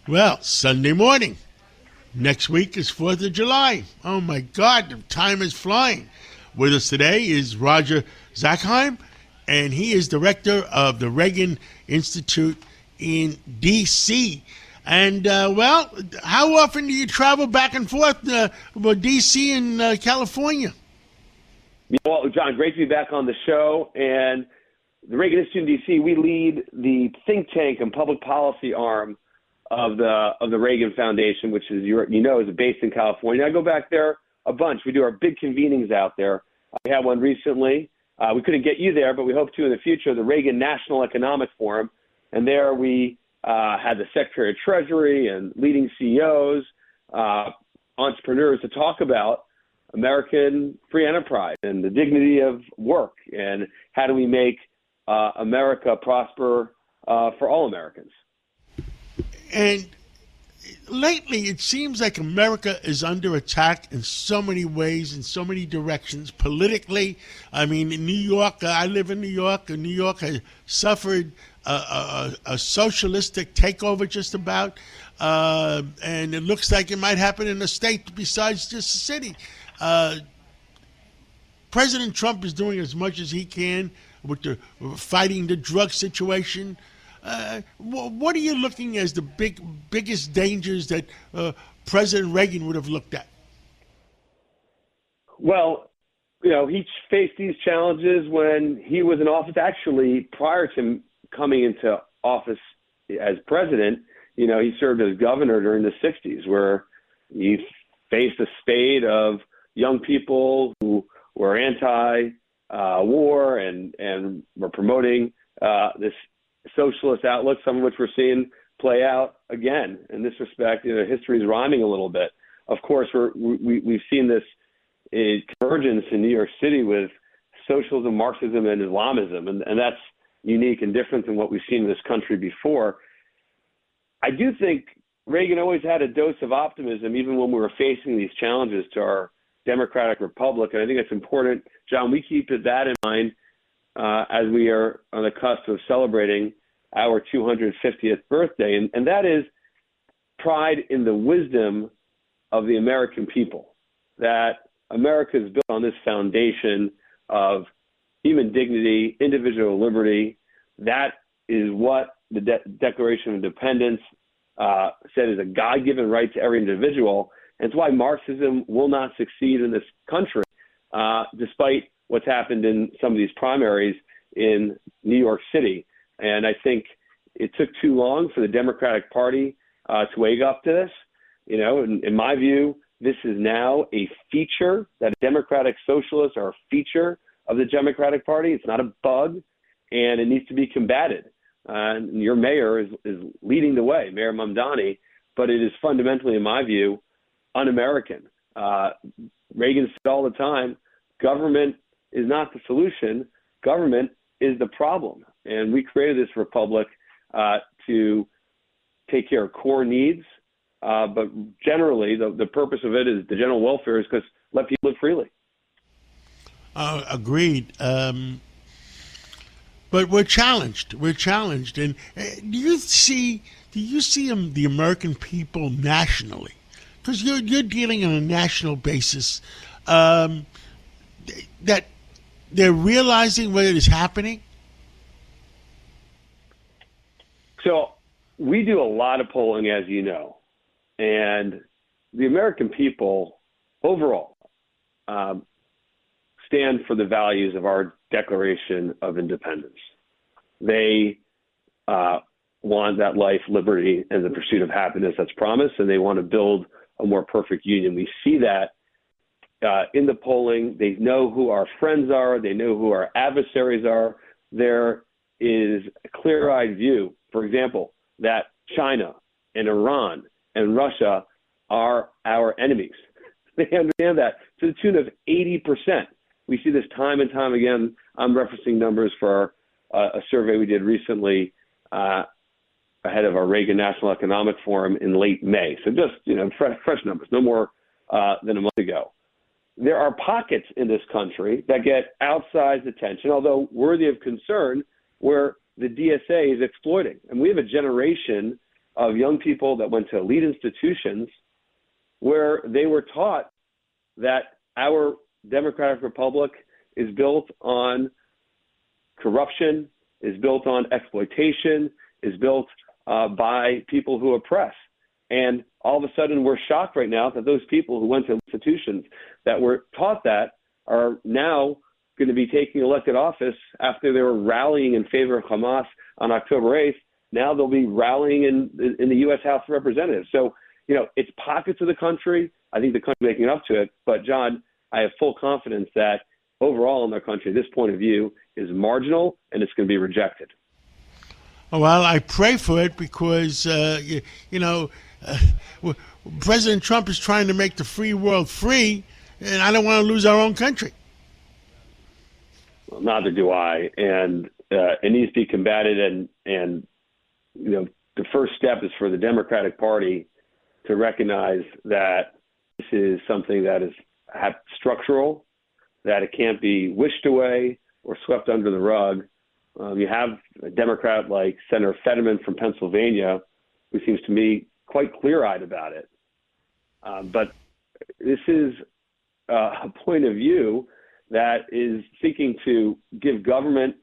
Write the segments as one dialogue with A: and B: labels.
A: Well, Sunday morning. Next week is 4th of July. Oh my God, the time is flying. With us today is Roger Zakheim, and he is director of the Reagan Institute in D.C. And, how often do you travel back and forth with D.C. and California?
B: Well, John, great to be back on the show. And the Reagan Institute in D.C., we lead the think tank and public policy arm of the Reagan Foundation, which is is based in California. I go back there a bunch. We do our big convenings out there. We had one recently. We couldn't get you there, but we hope to in the future. The Reagan National Economic Forum, and there we had the Secretary of Treasury and leading CEOs, entrepreneurs to talk about American free enterprise and the dignity of work and how do we make America prosper for all Americans.
A: And lately, it seems like America is under attack in so many ways, in so many directions. Politically, I mean, in New York, I live in New York, and New York has suffered a socialistic takeover just about, and it looks like it might happen in a state besides just the city. President Trump is doing as much as he can with the fighting the drug situation. What are you looking as the biggest dangers that President Reagan would have looked at?
B: Well, he faced these challenges when he was in office. Actually, prior to coming into office as president, he served as governor during the 60s, where he faced a spate of young people who were anti-war and were promoting this socialist outlook, some of which we're seeing play out again. In this respect, history is rhyming a little bit. Of course, we've seen this convergence in New York City with socialism, Marxism, and Islamism, and that's unique and different than what we've seen in this country before. I do think Reagan always had a dose of optimism, even when we were facing these challenges to our democratic republic, and I think it's important, John, we keep that in mind as we are on the cusp of celebrating our 250th birthday. And that is pride in the wisdom of the American people, that America is built on this foundation of human dignity, individual liberty. That is what the Declaration of Independence said is a God-given right to every individual. And it's why Marxism will not succeed in this country, despite what's happened in some of these primaries in New York City. And I think it took too long for the Democratic Party to wake up to this. In my view, this is now a feature, that Democratic Socialists are a feature of the Democratic Party. It's not a bug, and it needs to be combated. And your mayor is leading the way, Mayor Mamdani, but it is fundamentally, in my view, un-American. Reagan said all the time, government is not the solution. Government is the problem. And we created this republic to take care of core needs. But generally, the purpose of it is the general welfare is because let people live freely.
A: Agreed. But we're challenged. We're challenged. And do you see the American people nationally? Because you're dealing on a national basis. That they're realizing what is happening?
B: So we do a lot of polling, as you know, and the American people overall stand for the values of our Declaration of Independence. They want that life, liberty, and the pursuit of happiness that's promised, and they want to build a more perfect union. We see that in the polling. They know who our friends are. They know who our adversaries are. There is a clear-eyed view, for example, that China and Iran and Russia are our enemies. They understand that to the tune of 80%. We see this time and time again. I'm referencing numbers for a survey we did recently ahead of our Reagan National Economic Forum in late May. So just, fresh numbers, no more than a month ago. There are pockets in this country that get outsized attention, although worthy of concern, where the DSA is exploiting. And we have a generation of young people that went to elite institutions where they were taught that our democratic republic is built on corruption, is built on exploitation, is built by people who oppress. And all of a sudden we're shocked right now that those people who went to institutions that were taught that are now going to be taking elected office after they were rallying in favor of Hamas on October 8th. Now they'll be rallying in the U.S. House of Representatives. So, it's pockets of the country. I think the country making up to it. But, John, I have full confidence that overall in their country, this point of view is marginal and it's going to be rejected.
A: Well, I pray for it because, President Trump is trying to make the free world free, and I don't want to lose our own country.
B: Well, neither do I. And it needs to be combated. And the first step is for the Democratic Party to recognize that this is something that is structural, that it can't be wished away or swept under the rug. You have a Democrat like Senator Fetterman from Pennsylvania, who seems to me quite clear-eyed about it. But this is a point of view that is seeking to give government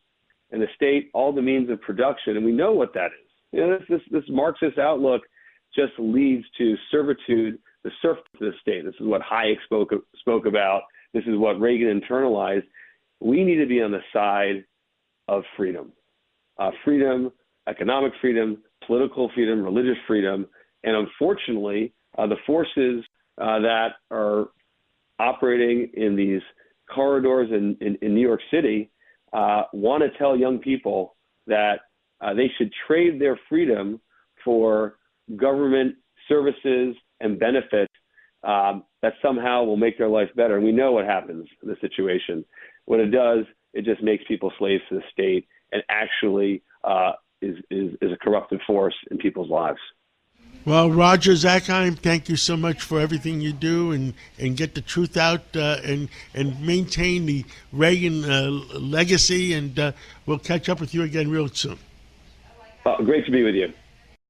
B: and the state all the means of production, and we know what that is. This Marxist outlook just leads to servitude, the serfdom of the state. This is what Hayek spoke about. This is what Reagan internalized. We need to be on the side of freedom. Freedom, economic freedom, political freedom, religious freedom. And unfortunately, the forces that are operating in these corridors in New York City want to tell young people that they should trade their freedom for government services and benefits that somehow will make their life better. And we know what happens in this situation. What it does, it just makes people slaves to the state and actually is a corruptive force in people's lives.
A: Well, Roger Zakheim, thank you so much for everything you do and get the truth out and maintain the Reagan legacy. And we'll catch up with you again real soon.
B: Great to be with you.